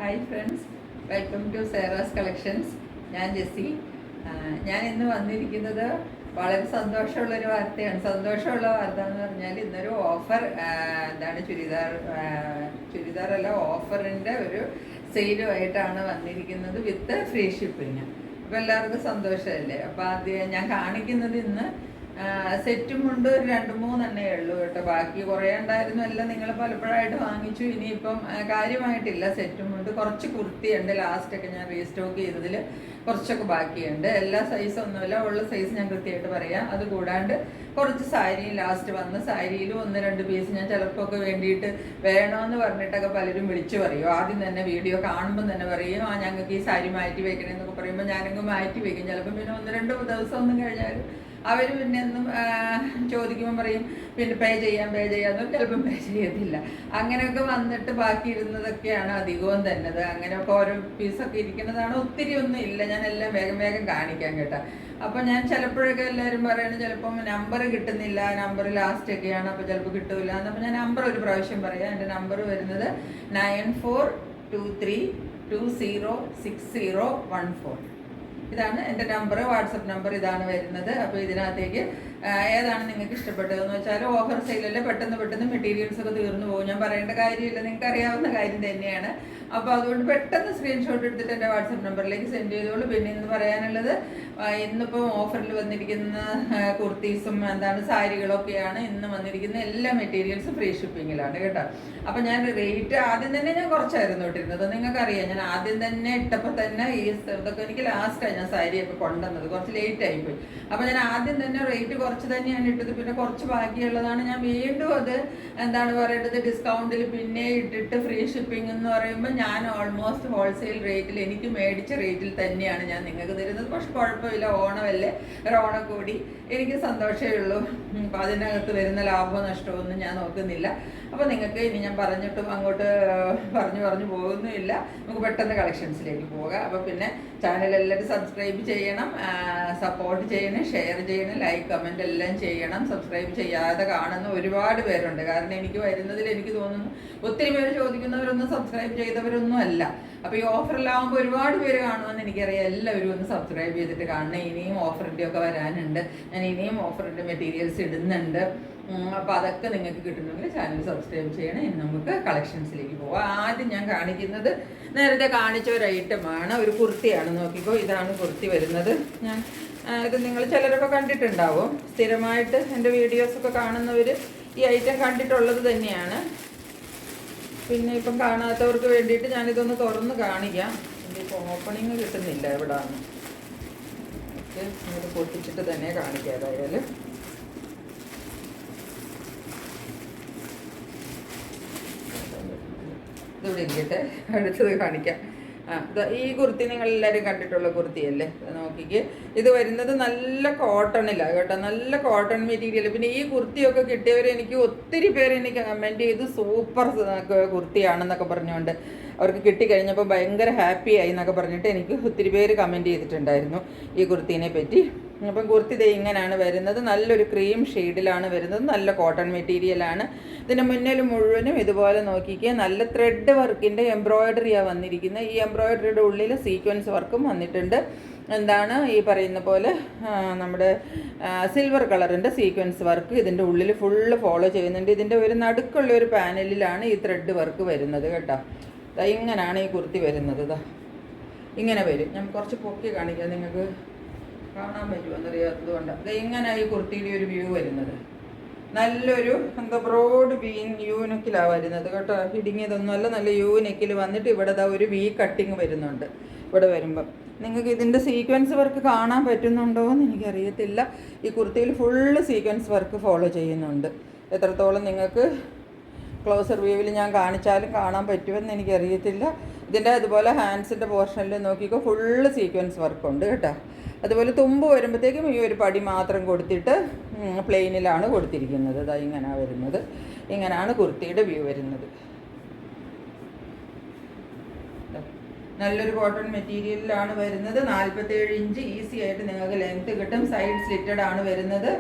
Hi friends, welcome to Sera's collections. ഞാൻ Jessy. ഞാൻ ഇന്ന് വന്നിരിക്കുന്നത് വളരെ സന്തോഷമുള്ളൊരു വാർത്തയാണ്. സന്തോഷമുള്ള വാർത്ത എന്ന് പറഞ്ഞാൽ ഇന്നൊരു ഓഫർ, എന്താണ് ചുരിദാറല്ല, ഓഫറിൻ്റെ ഒരു സെയിലുമായിട്ടാണ് വന്നിരിക്കുന്നത് വിത്ത് ഫ്രീ ഷിപ്പിങ്. അപ്പോൾ എല്ലാവർക്കും സന്തോഷമല്ലേ? അപ്പോൾ ആദ്യം ഞാൻ കാണിക്കുന്നത് ഇന്ന് സെറ്റും കൊണ്ട് ഒരു 2-3 ഉള്ളൂ കേട്ടോ. ബാക്കി കുറേ ഉണ്ടായിരുന്നു, എല്ലാം നിങ്ങൾ പലപ്പോഴായിട്ട് വാങ്ങിച്ചു. ഇനിയിപ്പം കാര്യമായിട്ടില്ല. സെറ്റും കൊണ്ട് കുറച്ച് കുർത്തിയുണ്ട്, ലാസ്റ്റൊക്കെ ഞാൻ റീസ്റ്റോക്ക് ചെയ്തതിൽ കുറച്ചൊക്കെ ബാക്കിയുണ്ട്. എല്ലാ സൈസൊന്നുമില്ല, ഉള്ള സൈസ് ഞാൻ കൃത്യമായിട്ട് പറയാം. അതുകൂടാണ്ട് കുറച്ച് സാരി ലാസ്റ്റ് വന്ന സാരിയിലും 1-2 പീസ് ഞാൻ ചിലപ്പോൾ വേണ്ടിയിട്ട് വേണമെന്ന് പറഞ്ഞിട്ടൊക്കെ പലരും വിളിച്ചു പറയും. ആദ്യം തന്നെ വീഡിയോ കാണുമ്പോൾ തന്നെ പറയും, ഞങ്ങൾക്ക് ഈ സാരി മാറ്റി വെക്കണമെന്നൊക്കെ പറയുമ്പോൾ ഞാനങ്ങ് മാറ്റി വെക്കും. ചിലപ്പോൾ പിന്നെ 1-2 ദിവസം ഒന്നും കഴിഞ്ഞാൽ അവർ പിന്നെ ഒന്നും ചോദിക്കുമ്പോൾ പറയും പിന്നെ പേ ചെയ്യാമെന്ന്, ചിലപ്പം പേ ചെയ്യത്തില്ല. അങ്ങനെയൊക്കെ വന്നിട്ട് ബാക്കി ഇരുന്നതൊക്കെയാണ് അധികവും തന്നത്. അങ്ങനെയൊക്കെ ഓരോ പീസൊക്കെ ഇരിക്കുന്നതാണ്, ഒത്തിരി ഒന്നും ഇല്ല. ഞാൻ എല്ലാം വേഗം കാണിക്കാൻ കേട്ടോ. അപ്പോൾ ഞാൻ ചിലപ്പോഴൊക്കെ എല്ലാവരും പറയണത് ചിലപ്പം നമ്പർ കിട്ടുന്നില്ല, നമ്പർ ലാസ്റ്റൊക്കെയാണ്, അപ്പോൾ ചിലപ്പോൾ കിട്ടില്ല എന്നപ്പോൾ ഞാൻ നമ്പർ ഒരു പ്രാവശ്യം പറയാം. എൻ്റെ നമ്പർ വരുന്നത് 9423206014. ഇതാണ് എൻ്റെ നമ്പർ, വാട്സപ്പ് നമ്പർ ഇതാണ് വരുന്നത്. അപ്പോൾ ഇതിനകത്തേക്ക് ഏതാണ് നിങ്ങൾക്ക് ഇഷ്ടപ്പെട്ടതെന്ന് വെച്ചാൽ ഓഫർ സെയിലല്ലേ, പെട്ടെന്ന് മെറ്റീരിയൽസ് ഒക്കെ തീർന്നു പോകും. ഞാൻ പറയേണ്ട കാര്യമില്ല, നിങ്ങൾക്ക് അറിയാവുന്ന കാര്യം തന്നെയാണ്. അപ്പോൾ അതുകൊണ്ട് പെട്ടെന്ന് സ്ക്രീൻഷോട്ട് എടുത്തിട്ട് എൻ്റെ വാട്സപ്പ് നമ്പറിലേക്ക് സെൻഡ് ചെയ്തോളൂ. പിന്നെ ഇന്ന് പറയാനുള്ളത്, ഇന്നിപ്പോൾ ഓഫറിൽ വന്നിരിക്കുന്ന കുർത്തീസും സാരികളൊക്കെയാണ് ഇന്ന് വന്നിരിക്കുന്ന എല്ലാ മെറ്റീരിയൽസും ഫ്രീ ഷിപ്പിങ്ങിലാണ് കേട്ടോ. അപ്പോൾ ഞാൻ റേറ്റ് ആദ്യം തന്നെ ഞാൻ കുറച്ചായിരുന്നു ഇട്ടിരുന്നത്, നിങ്ങൾക്കറിയാം. ഞാൻ ആദ്യം തന്നെ ഇട്ടപ്പോൾ തന്നെ ഈ ഇതൊക്കെ എനിക്ക് ലാസ്റ്റാണ് ഞാൻ സാരിയൊക്കെ കൊണ്ടുവന്നത്, കുറച്ച് ലേറ്റ് ആയിപ്പോയി. അപ്പോൾ ഞാൻ ആദ്യം തന്നെ റേറ്റ് കുറച്ച് തന്നെയാണ് ഇട്ടത്. പിന്നെ കുറച്ച് ബാക്കിയുള്ളതാണ് ഞാൻ വീണ്ടും അത് പറയേണ്ടത് ഡിസ്കൗണ്ടിൽ പിന്നെ ഇട്ടിട്ട് ഫ്രീ ഷിപ്പിംഗ് എന്ന് പറയുമ്പോൾ ഞാൻ ഓൾമോസ്റ്റ് ഹോൾസെയിൽ റേറ്റിൽ എനിക്ക് മേടിച്ച റേറ്റിൽ തന്നെയാണ് ഞാൻ നിങ്ങൾക്ക് തരുന്നത്. പക്ഷെ കുഴപ്പമില്ല, ഓണമല്ലേ, ഒരു ഓണക്കൂടി എനിക്ക് സന്തോഷമേ ഉള്ളൂ. അപ്പോൾ അതിനകത്ത് വരുന്ന ലാഭമോ നഷ്ടമോ ഒന്നും ഞാൻ നോക്കുന്നില്ല. അപ്പോൾ നിങ്ങൾക്ക് ഇനി ഞാൻ പറഞ്ഞിട്ടും അങ്ങോട്ട് പറഞ്ഞു പോകുന്നുമില്ല. നമുക്ക് പെട്ടെന്ന് കളക്ഷൻസിലേക്ക് പോകാം. അപ്പോൾ പിന്നെ ചാനൽ എല്ലാവരും സബ്സ്ക്രൈബ് ചെയ്യണം, സപ്പോർട്ട് ചെയ്യണം, ഷെയർ ചെയ്യണം, ലൈക്ക് കമൻറ്റ് എല്ലാം ചെയ്യണം. സബ്സ്ക്രൈബ് ചെയ്യാതെ കാണുന്ന ഒരുപാട് പേരുണ്ട്. കാരണം എനിക്ക് വരുന്നതിൽ എനിക്ക് തോന്നുന്നു ഒത്തിരി പേര് ചോദിക്കുന്നവരൊന്നും സബ്സ്ക്രൈബ് ചെയ്തവരൊന്നും അല്ല. അപ്പോൾ ഈ ഓഫറിലാവുമ്പോൾ ഒരുപാട് പേര് കാണുമെന്ന് എനിക്കറിയാം. എല്ലാവരും ഒന്ന് സബ്സ്ക്രൈബ് ചെയ്തിട്ട് കാണണം. ഇനിയും ഓഫറിൻ്റെ ഒക്കെ വരാനുണ്ട്. ഞാൻ ഇനിയും ഓഫറിൻ്റെ മെറ്റീരിയൽസ് ഇടുന്നുണ്ട്. അപ്പോൾ അതൊക്കെ നിങ്ങൾക്ക് കിട്ടണമെങ്കിൽ ചാനൽ സബ്സ്ക്രൈബ് ചെയ്യണം. ഇനി നമുക്ക് കളക്ഷൻസിലേക്ക് പോവാം. ആദ്യം ഞാൻ കാണിക്കുന്നത് നേരത്തെ കാണിച്ച ഒരു ഐറ്റമാണ്, ഒരു കുർത്തിയാണ്. നോക്കിക്കോ, ഇതാണ് കുർത്തി വരുന്നത്. ഇത് നിങ്ങൾ ചിലരൊക്കെ കണ്ടിട്ടുണ്ടാവും, സ്ഥിരമായിട്ട് എൻ്റെ വീഡിയോസൊക്കെ കാണുന്നവർ ഈ ഐറ്റം കണ്ടിട്ടുള്ളത് തന്നെയാണ്. പിന്നെ ഇപ്പം കാണാത്തവർക്ക് വേണ്ടിയിട്ട് ഞാനിതൊന്ന് തുറന്ന് കാണിക്കാം. ഇതിപ്പോൾ ഓപ്പണിങ് കിട്ടുന്നില്ല എവിടെയാണ്, ഇത് പൊട്ടിച്ചിട്ട് തന്നെ കാണിക്കാം. ഏതായാലും ഇതിവിടെ ഇരിക്കട്ടെ, അടുത്തത് കാണിക്കാം. ഈ കുർത്തി നിങ്ങളെല്ലാവരും കണ്ടിട്ടുള്ള കുർത്തിയല്ലേ, നോക്കിക്ക്. ഇത് വരുന്നത് നല്ല കോട്ടണിലാണ് കേട്ടോ, നല്ല കോട്ടൺ മെറ്റീരിയൽ. പിന്നെ ഈ കുർത്തിയൊക്കെ കിട്ടിയവർ എനിക്ക് ഒത്തിരി പേര് എനിക്ക് കമൻറ്റ് ചെയ്ത് സൂപ്പർ കുർത്തിയാണെന്നൊക്കെ പറഞ്ഞുകൊണ്ട് അവർക്ക് കിട്ടിക്കഴിഞ്ഞപ്പോൾ ഭയങ്കര ഹാപ്പി ആയി എന്നൊക്കെ പറഞ്ഞിട്ട് എനിക്ക് ഒത്തിരി പേര് കമൻറ്റ് ചെയ്തിട്ടുണ്ടായിരുന്നു ഈ കുർത്തീനെ പറ്റി. അപ്പം കുർത്തി ദേ ഇങ്ങനെയാണ് വരുന്നത്, നല്ലൊരു ക്രീം ഷെയ്ഡിലാണ് വരുന്നത്, നല്ല കോട്ടൺ മെറ്റീരിയലാണ്. ഇതിൻ്റെ മുന്നിൽ മുഴുവനും ഇതുപോലെ നോക്കിക്കുക, നല്ല ത്രെഡ് വർക്കിൻ്റെ എംബ്രോയ്ഡറിയാണ് വന്നിരിക്കുന്നത്. ഈ എംബ്രോയ്ഡറിയുടെ ഉള്ളിൽ സീക്വൻസ് വർക്കും വന്നിട്ടുണ്ട്. ഈ പറയുന്ന പോലെ നമ്മുടെ സിൽവർ കളറിൻ്റെ സീക്വൻസ് വർക്ക് ഇതിൻ്റെ ഉള്ളിൽ ഫുള്ള് ഫോളോ ചെയ്യുന്നുണ്ട്. ഇതിൻ്റെ ഒരു നടുക്കുള്ള ഒരു പാനലിലാണ് ഈ ത്രെഡ് വർക്ക് വരുന്നത് കേട്ടോ. ഇങ്ങനെയാണ് ഈ കുർത്തി വരുന്നത്. ഇങ്ങനെ വരും. ഞാൻ കുറച്ച് പൊക്കി കാണിക്കാം, നിങ്ങൾക്ക് കാണാൻ പറ്റുമെന്നറിയാത്തത് കൊണ്ട്. ഇങ്ങനെ ഈ കുർത്തിയുടെ ഒരു വ്യൂ വരുന്നത്, നല്ലൊരു ബ്രോഡ് യു നെക്കിലാണ് വരുന്നത് കേട്ടോ. ഫിഡിങ് ഇതൊന്നുമല്ല, നല്ല യു നെക്കിൽ വന്നിട്ട് ഇവിടെ ഒരു വി കട്ടിങ് വരുന്നുണ്ട്. ഇവിടെ വരുമ്പം നിങ്ങൾക്ക് ഇതിൻ്റെ സീക്വൻസ് വർക്ക് കാണാൻ പറ്റുന്നുണ്ടോ എന്ന് എനിക്കറിയത്തില്ല. ഈ കുർത്തിയിൽ ഫുള്ള് സീക്വൻസ് വർക്ക് ഫോളോ ചെയ്യുന്നുണ്ട്. എത്രത്തോളം നിങ്ങൾക്ക് ക്ലോസർ വ്യൂവിൽ ഞാൻ കാണിച്ചാലും കാണാൻ പറ്റുമെന്ന് എനിക്കറിയത്തില്ല. ഇതിൻ്റെ അതുപോലെ ഹാൻഡ്സിൻ്റെ പോർഷനിൽ നോക്കിക്കോ, ഫുള്ള് സീക്വൻസ് വർക്കുണ്ട് കേട്ടോ. അതുപോലെ തുമ്പ് വരുമ്പോഴത്തേക്കും ഈ ഒരു പടി മാത്രം കൊടുത്തിട്ട് പ്ലെയിനിലാണ് കൊടുത്തിരിക്കുന്നത്. ഇങ്ങനെയാണ് വരുന്നത്. ഇങ്ങനെയാണ് കുർത്തിയുടെ വ്യൂ വരുന്നത്. നല്ലൊരു കോട്ടൺ മെറ്റീരിയലിലാണ് വരുന്നത്. 47 ഇഞ്ച് ഈസി ആയിട്ട് നിങ്ങൾക്ക് ലെങ്ത് കിട്ടും. സൈഡ് സ്ലിറ്റഡ് ആണ് വരുന്നത്.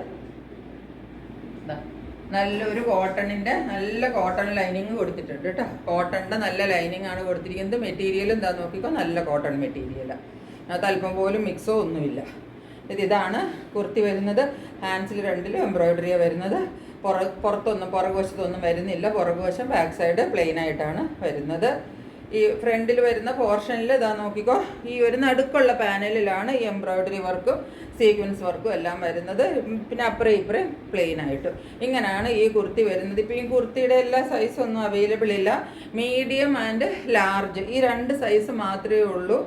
നല്ലൊരു കോട്ടണിൻ്റെ നല്ല കോട്ടൺ ലൈനിങ് കൊടുത്തിട്ടുണ്ട് കേട്ടോ. കോട്ടണിൻ്റെ നല്ല ലൈനിങ് ആണ് കൊടുത്തിരിക്കുന്നത്. മെറ്റീരിയൽ എന്താ നോക്കിക്കോ, നല്ല കോട്ടൺ മെറ്റീരിയലാണ്. അത് അല്പം പോലും മിക്സോ ഒന്നുമില്ല. ഇതാണ് കുർത്തി വരുന്നത്. ഹാൻഡ്സിൽ രണ്ടിലും എംബ്രോയിഡറിയാണ് വരുന്നത്. പുറകുവശത്തൊന്നും വരുന്നില്ല. പുറകുവശം ബാക്ക് സൈഡ് പ്ലെയിൻ ആയിട്ടാണ് വരുന്നത്. ഈ ഫ്രണ്ടിൽ വരുന്ന പോർഷനിൽ ഇതാ നോക്കിക്കോ, ഈ ഒരു നടുക്കുള്ള പാനലിലാണ് ഈ എംബ്രോയിഡറി വർക്കും സീക്വൻസ് വർക്കും എല്ലാം വരുന്നത്. പിന്നെ അപ്പുറം ഇപ്പുറം പ്ലെയിൻ ആയിട്ട് ഇങ്ങനെയാണ് ഈ കുർത്തി വരുന്നത്. ഇപ്പോൾ ഈ കുർത്തിയുടെ എല്ലാ സൈസൊന്നും അവൈലബിൾ ഇല്ല. മീഡിയം ആൻഡ് ലാർജ് ഈ 2 സൈസ് മാത്രമേ ഉള്ളൂ.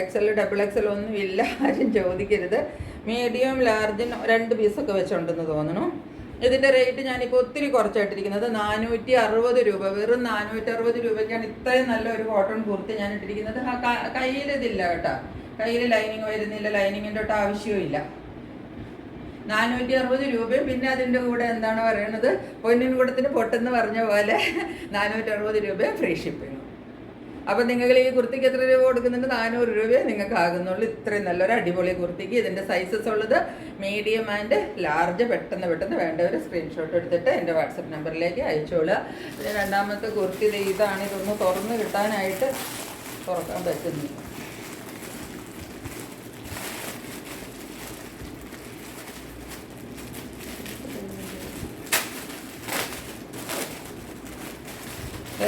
XL XXL ഒന്നും ഇല്ല, ആരും ചോദിക്കരുത്. മീഡിയം ലാർജിന് 2 പീസൊക്കെ വെച്ചുണ്ടെന്ന് തോന്നുന്നു. ഇതിൻ്റെ റേറ്റ് ഞാനിപ്പോൾ ഒത്തിരി കുറച്ചായിട്ടിരിക്കുന്നത് 460 രൂപ. വെറും 460 രൂപയ്ക്കാണ് ഇത്രയും നല്ലൊരു കോട്ടൺ കുർത്തി ഞാൻ ഇട്ടിരിക്കുന്നത്. കയ്യിൽ ഇതില്ല കേട്ടോ, കയ്യിൽ ലൈനിങ് വരുന്നില്ല, ലൈനിങ്ങിൻ്റെ ഒട്ട് ആവശ്യവും ഇല്ല. 460 രൂപയും പിന്നെ അതിൻ്റെ കൂടെ എന്താണ് പറയണത്, പൊന്നിൻ കൂടത്തിന് പൊട്ടെന്ന് പറഞ്ഞ പോലെ 460 രൂപയും ഫ്രീ ഷിപ്പിങ്. അപ്പം നിങ്ങൾ ഈ കുർത്തിക്ക് എത്ര രൂപ കൊടുക്കുന്നുണ്ട്? 400 രൂപയെ നിങ്ങൾക്ക് ആകുന്നുള്ളൂ. ഇത്രയും നല്ലൊരു അടിപൊളി കുർത്തിക്ക്. ഇതിൻ്റെ സൈസസ് ഉള്ളത് മീഡിയം ആൻഡ് ലാർജ്. പെട്ടെന്ന് വേണ്ടവർ സ്ക്രീൻഷോട്ട് എടുത്തിട്ട് എൻ്റെ വാട്സപ്പ് നമ്പറിലേക്ക് അയച്ചോളുക. പിന്നെ രണ്ടാമത്തെ കുർത്തി ഇതാണ്. ഇതൊന്ന് തുറന്ന് കിട്ടാനായിട്ട് തുറക്കാൻ പറ്റുന്നു.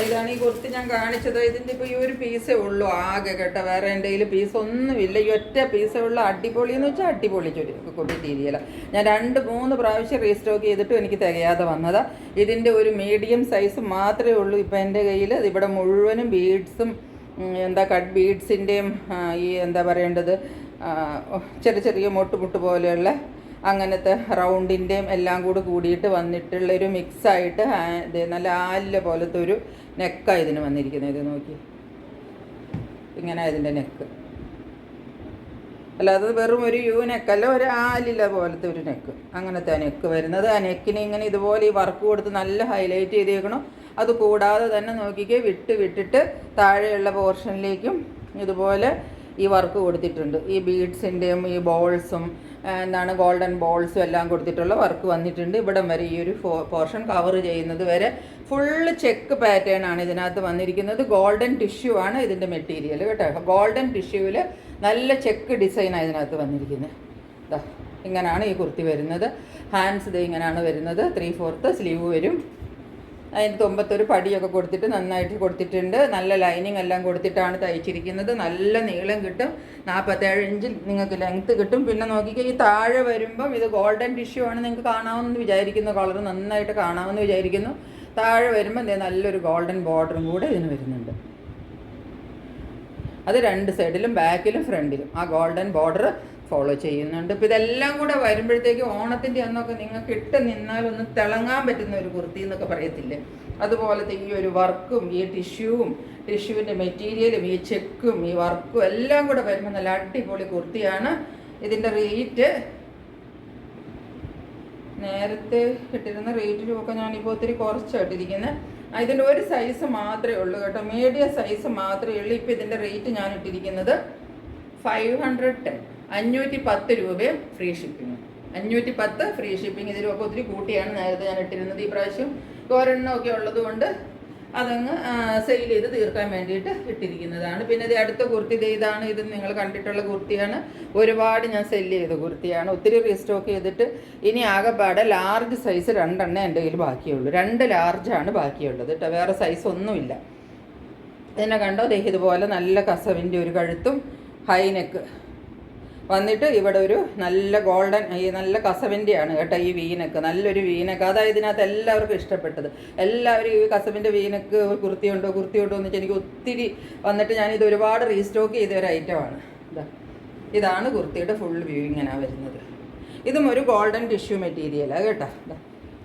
ഇതാണ് ഈ കുർത്തി ഞാൻ കാണിച്ചത്. ഇതിൻ്റെ ഇപ്പോൾ ഈ ഒരു പീസേ ഉള്ളൂ ആകെ കേട്ടോ. വേറെ എൻ്റെ കയ്യിൽ പീസൊന്നുമില്ല. ഈ ഒറ്റ പീസേ ഉള്ള അടിപൊളി എന്ന് വെച്ചാൽ അടിപൊളി മെറ്റീരിയലാണ്. ഞാൻ 2-3 പ്രാവശ്യം റീസ്റ്റോക്ക് ചെയ്തിട്ടും എനിക്ക് തികയാതെ വന്നതാണ്. ഇതിൻ്റെ ഒരു മീഡിയം സൈസ് മാത്രമേ ഉള്ളൂ ഇപ്പോൾ എൻ്റെ കയ്യിൽ. ഇവിടെ മുഴുവനും ബീഡ്സും കട്ട് ബീഡ്സിൻ്റെയും ഈ എന്താ പറയേണ്ടത്, ചെറിയ മുട്ട് പോലെയുള്ള അങ്ങനത്തെ റൗണ്ടിൻ്റെയും എല്ലാം കൂടിയിട്ട് വന്നിട്ടുള്ളൊരു മിക്സായിട്ട് നല്ല ആലില പോലത്തെ ഒരു നെക്കാണ് ഇതിന് വന്നിരിക്കുന്നത്. ഇത് നോക്കി, ഇങ്ങനെ ഇതിൻ്റെ നെക്ക്. അല്ലാതെ വെറും ഒരു യു നെക്കല്ല, ഒരു ആലില പോലത്തെ ഒരു നെക്ക്. അങ്ങനത്തെ ആ നെക്ക് വരുന്നത്. ആ നെക്കിന് ഇങ്ങനെ ഇതുപോലെ ഈ വർക്ക് കൊടുത്ത് നല്ല ഹൈലൈറ്റ് ചെയ്തേക്കണം. അത് കൂടാതെ തന്നെ നോക്കിക്കേ, വിട്ടിട്ട് താഴെയുള്ള പോർഷനിലേക്കും ഇതുപോലെ ഈ വർക്ക് കൊടുത്തിട്ടുണ്ട്. ഈ ബീഡ്സിൻ്റെയും ഈ ബോൾസും ഗോൾഡൻ ബോൾസും എല്ലാം കൊടുത്തിട്ടുള്ള വർക്ക് വന്നിട്ടുണ്ട്. ഇവിടം വരെ ഈ ഒരു പോർഷൻ കവർ ചെയ്യുന്നത് വരെ ഫുള്ള് ചെക്ക് പാറ്റേൺ ആണ് ഇതിനകത്ത് വന്നിരിക്കുന്നത്. ഗോൾഡൻ ടിഷ്യൂ ആണ് ഇതിൻ്റെ മെറ്റീരിയൽ കേട്ടോ. ഗോൾഡൻ ടിഷ്യൂവിൽ നല്ല ചെക്ക് ഡിസൈനാണ് ഇതിനകത്ത് വന്നിരിക്കുന്നത്. ഇതാ ഇങ്ങനെയാണ് ഈ കുർത്തി വരുന്നത്. ഹാൻഡ്സ് ഇത് ഇങ്ങനെയാണ് വരുന്നത്. 3/4 സ്ലീവ് വരും. അതിന് തുമ്പത്തൊരു പടിയൊക്കെ കൊടുത്തിട്ട് നന്നായിട്ട് കൊടുത്തിട്ടുണ്ട്. നല്ല ലൈനിങ് എല്ലാം കൊടുത്തിട്ടാണ് തയ്ച്ചിരിക്കുന്നത്. നല്ല നീളം കിട്ടും. 47 ഇഞ്ച് നിങ്ങൾക്ക് ലെങ്ത്ത് കിട്ടും. പിന്നെ നോക്കിക്കുക, ഈ താഴെ വരുമ്പം ഇത് ഗോൾഡൻ ടിഷ്യൂ ആണ്. നിങ്ങൾക്ക് കാണാമെന്ന് വിചാരിക്കുന്നു, കളർ നന്നായിട്ട് കാണാമെന്ന് വിചാരിക്കുന്നു. താഴെ വരുമ്പോൾ നല്ലൊരു ഗോൾഡൻ ബോർഡറും കൂടെ ഇതിന് വരുന്നുണ്ട്. അത് 2 സൈഡിലും ബാക്കിലും ഫ്രണ്ടിലും ആ ഗോൾഡൻ ബോർഡർ ഫോളോ ചെയ്യുന്നുണ്ട്. ഇപ്പോൾ ഇതെല്ലാം കൂടെ വരുമ്പോഴത്തേക്ക് ഓണത്തിൻ്റെ അന്നൊക്കെ നിങ്ങൾക്ക് ഇട്ട് നിന്നാൽ ഒന്ന് തിളങ്ങാൻ പറ്റുന്ന ഒരു കുർത്തി എന്നൊക്കെ പറയത്തില്ലേ, അതുപോലത്തെ ഈ ഒരു വർക്കും ഈ ടിഷ്യൂവിൻ്റെ മെറ്റീരിയലും ഈ ചെക്കും ഈ വർക്കും എല്ലാം കൂടെ വരുമ്പോൾ നല്ല അടിപൊളി കുർത്തിയാണ്. ഇതിൻ്റെ റേറ്റ് നേരത്തെ ഇട്ടിരുന്ന റേറ്റിലുമൊക്കെ ഞാനിപ്പോൾ ഒത്തിരി കുറച്ചായിട്ടിരിക്കുന്നത്. ഇതിൻ്റെ ഒരു സൈസ് മാത്രമേ ഉള്ളൂ കേട്ടോ, മീഡിയം സൈസ് മാത്രമേ ഉള്ളൂ. ഇപ്പോൾ ഇതിൻ്റെ റേറ്റ് ഞാൻ ഇട്ടിരിക്കുന്നത് 510 രൂപയും ഫ്രീ ഷിപ്പിങ്. 510 free shipping. ഇതിലൊക്കെ ഒത്തിരി കൂട്ടിയാണ് നേരത്തെ ഞാൻ ഇട്ടിരുന്നത്. ഈ പ്രാവശ്യം ഒരെണ്ണമൊക്കെ ഉള്ളത് കൊണ്ട് അതങ്ങ് സെയിൽ ചെയ്ത് തീർക്കാൻ വേണ്ടിയിട്ട് ഇട്ടിരിക്കുന്നതാണ്. പിന്നെ ഇത് അടുത്ത കുർത്തി ഇതാണ്. ഇത് നിങ്ങൾ കണ്ടിട്ടുള്ള കുർത്തിയാണ്. ഒരുപാട് ഞാൻ സെല്ല് ചെയ്ത കുർത്തിയാണ്. ഒത്തിരി റീസ്റ്റോക്ക് ചെയ്തിട്ട് ഇനി ആകെപ്പാടെ ലാർജ് സൈസ് 2 എണ്ണേ എൻ്റെ കയ്യിൽ ബാക്കിയുള്ളൂ. 2 ലാർജാണ് ബാക്കിയുള്ളത് കേട്ടോ, വേറെ സൈസ് ഒന്നുമില്ല. ഇതിനെ കണ്ടോ, ഇതുപോലെ നല്ല കസവിൻ്റെ ഒരു കഴുത്തും ഹൈ നെക്ക് വന്നിട്ട് ഇവിടെ ഒരു നല്ല ഗോൾഡൻ ഈ നല്ല കസവിൻ്റെയാണ് കേട്ടോ ഈ വീനക്ക്. നല്ലൊരു വീനക്ക്. അതായത് ഇതിനകത്ത് എല്ലാവർക്കും ഇഷ്ടപ്പെട്ടത്. എല്ലാവരും ഈ കസവിൻ്റെ വീനക്ക് കുർത്തിയുണ്ടോ എന്ന് വെച്ചാൽ എനിക്ക് ഒത്തിരി വന്നിട്ട് ഞാനിത് ഒരുപാട് റീസ്റ്റോക്ക് ചെയ്ത ഒരു ഐറ്റമാണ്. ഇതാണ് കുർത്തിയുടെ ഫുൾ വ്യൂ. ഇങ്ങനെയാണ് വരുന്നത്. ഇതും ഒരു ഗോൾഡൻ ടിഷ്യൂ മെറ്റീരിയലാണ് കേട്ടോ.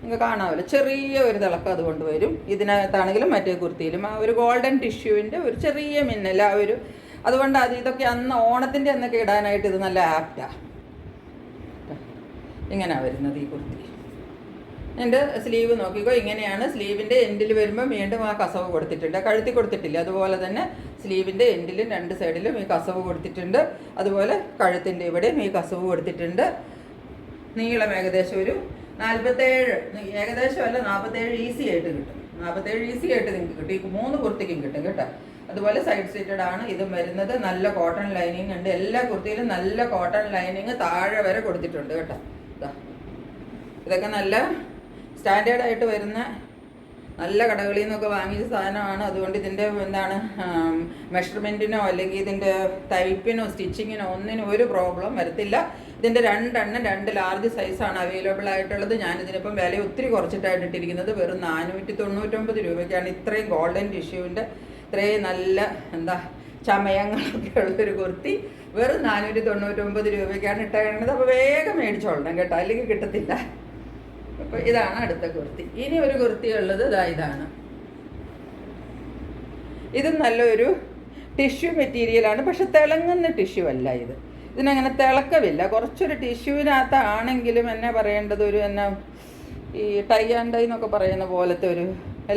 നിങ്ങൾക്ക് കാണാമല്ലോ, ചെറിയ ഒരു തിളക്കം അതുകൊണ്ട് വരും. ഇതിനകത്താണെങ്കിലും മറ്റേ കുർത്തിയിലും ആ ഒരു ഗോൾഡൻ ടിഷ്യൂവിൻ്റെ ഒരു ചെറിയ മിന്നൽ ആ ഒരു, അതുകൊണ്ട് ഇതൊക്കെ അന്ന് ഓണത്തിൻ്റെ അന്നൊക്കെ ഇടാനായിട്ട് ഇത് നല്ല ആപ്റ്റാണ്. ഇങ്ങനെയാണ് വരുന്നത് ഈ കുർത്തി. എൻ്റെ സ്ലീവ് നോക്കിക്കോ, ഇങ്ങനെയാണ്. സ്ലീവിൻ്റെ എൻഡിൽ വരുമ്പോൾ വീണ്ടും ആ കസവ് കൊടുത്തിട്ടുണ്ട്. കഴുത്തി കൊടുത്തിട്ടില്ല. അതുപോലെ തന്നെ സ്ലീവിൻ്റെ എൻഡിലും 2 സൈഡിലും ഈ കസവ് കൊടുത്തിട്ടുണ്ട്. അതുപോലെ കഴുത്തിൻ്റെ ഇവിടെയും ഈ കസവ് കൊടുത്തിട്ടുണ്ട്. നീളം ഏകദേശം ഒരു 47 ഏകദേശം അല്ല, 47 ഈസി ആയിട്ട് കിട്ടും. 47 ഈസി ആയിട്ട് നിങ്ങൾക്ക് കിട്ടും. ഈ 3 കുർത്തിക്കും കിട്ടും കേട്ടോ. അതുപോലെ സൈഡ് സ്ലിറ്റഡ് ആണ് ഇതും വരുന്നത്. നല്ല കോട്ടൺ ലൈനിങ് ഉണ്ട്. എല്ലാ കുർത്തിയിലും നല്ല കോട്ടൺ ലൈനിങ് താഴെ വരെ കൊടുത്തിട്ടുണ്ട് കേട്ടോ. ഇതൊക്കെ നല്ല സ്റ്റാൻഡേർഡ് ആയിട്ട് വരുന്ന നല്ല കടകളിൽ നിന്നൊക്കെ വാങ്ങിച്ച സാധനമാണ്. അതുകൊണ്ട് ഇതിൻ്റെ എന്താണ് മെഷർമെൻറ്റിനോ അല്ലെങ്കിൽ ഇതിൻ്റെ ടൈപ്പിനോ സ്റ്റിച്ചിങ്ങിനോ ഒന്നിനും ഒരു പ്രോബ്ലം വരത്തില്ല. ഇതിൻ്റെ 2 ലാർജ് സൈസാണ് അവൈലബിൾ ആയിട്ടുള്ളത്. ഞാനിതിനിപ്പം വില ഒത്തിരി കുറച്ചിട്ടായിട്ട് ഇട്ടിരിക്കുന്നത്. വെറും 499 രൂപയ്ക്കാണ് ഇത്രയും ഗോൾഡൻ ടിഷ്യൂവിൻ്റെ ഇത്രയും നല്ല എന്താ ചമയങ്ങളൊക്കെ ഉള്ളൊരു കുർത്തി വെറും 499 രൂപയ്ക്കാണ് ഇട്ടേണ്ടത്. അപ്പോൾ വേഗം മേടിച്ചോളണം കേട്ടോ, അല്ലെങ്കിൽ കിട്ടത്തില്ല. അപ്പോൾ ഇതാണ് അടുത്ത കുർത്തി. ഇനി ഒരു കുർത്തി ഉള്ളത് ഇതാണ്. ഇത് നല്ലൊരു ടിഷ്യൂ മെറ്റീരിയലാണ്, പക്ഷെ തിളങ്ങുന്ന ടിഷ്യൂ അല്ല ഇത്. ഇതിനങ്ങനെ തിളക്കമില്ല. കുറച്ചൊരു ടിഷ്യൂവിനകത്താണെങ്കിലും എന്നാ പറയേണ്ടത്, ഒരു എന്നാ ഈ ടൈ ആൻഡ് ഡൈ എന്നൊക്കെ പറയുന്ന പോലത്തെ ഒരു